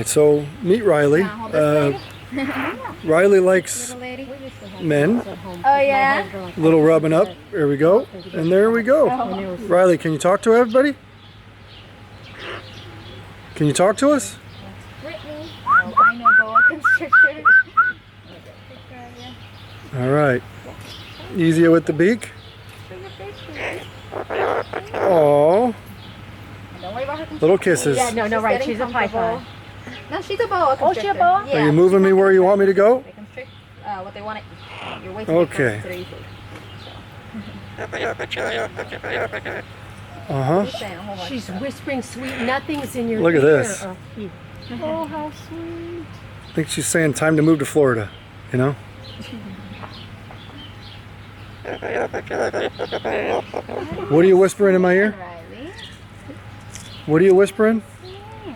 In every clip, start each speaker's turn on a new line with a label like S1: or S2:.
S1: So meet Riley. Riley likes men.
S2: Oh yeah?
S1: A little rubbing up. There we go. And there we go. Riley, can you talk to everybody? Can you talk to us?
S2: Brittany. Oh, I know boa constrictor.
S1: All right. Easier with the beak. Oh.
S2: Don't worry about her.
S1: Little kisses.
S3: Yeah, no, right. She's a python.
S2: No, she's a boa constrictor.
S3: Oh, she's a boa?
S2: Yeah.
S1: Are you moving me where you want me to go?
S2: They constrict what they want it. You're way too
S1: Okay.
S2: big
S1: Uh-huh.
S3: She's whispering sweet nothings in your
S1: Look at
S3: ear.
S1: this.
S3: Oh, how sweet.
S1: I think she's saying time to move to Florida, you know? What are you whispering in my ear?
S2: Riley.
S1: What are you whispering?
S2: You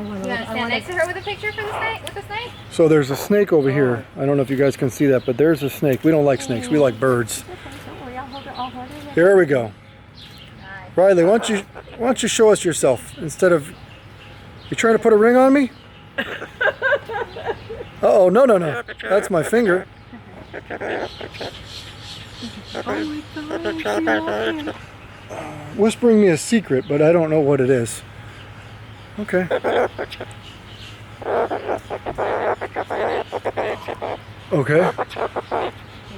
S2: want to stand next to her with a picture for the snake? With the snake?
S1: So there's a snake over here. I don't know if you guys can see that, but there's a snake. We don't like snakes. We like birds.
S3: Don't worry, I'll hold her.
S1: Here we go. Riley, why don't you show us yourself instead of... You trying to put a ring on me? Uh-oh, no. That's my finger.
S3: Oh my God.
S1: Whispering me a secret, but I don't know what it is. Okay.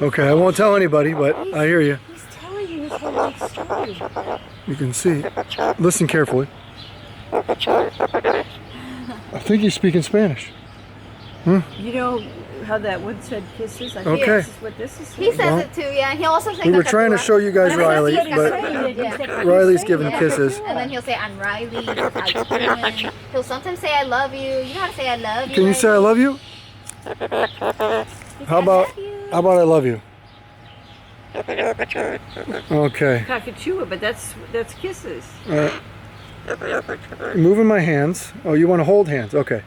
S1: Okay, I won't tell anybody, but I hear you.
S3: He's telling you his whole life story.
S1: You can see. Listen carefully. I think he's speaking Spanish.
S3: You know how that one said kisses? I think
S1: Okay.
S3: this is what this is.
S2: He says it too, yeah. He also says
S1: We were trying to show you guys Riley, but Riley's giving kisses.
S2: And then he'll say, I'm Riley. How you doing? He'll sometimes say, I love you. You know how to say I love you.
S1: Can you say I love you? How about I love you? Okay.
S3: Cockatoo, but that's kisses.
S1: Moving my hands. Oh, you want to hold hands? Okay.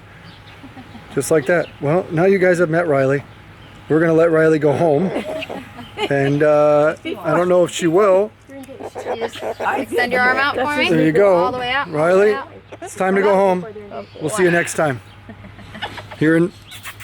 S1: Just like that. Well, now you guys have met Riley. We're going to let Riley go home. And I don't know if she will.
S2: You just extend your arm out for me.
S1: There you go.
S2: All the way out.
S1: Riley, it's time to go home. We'll see you next time. Here in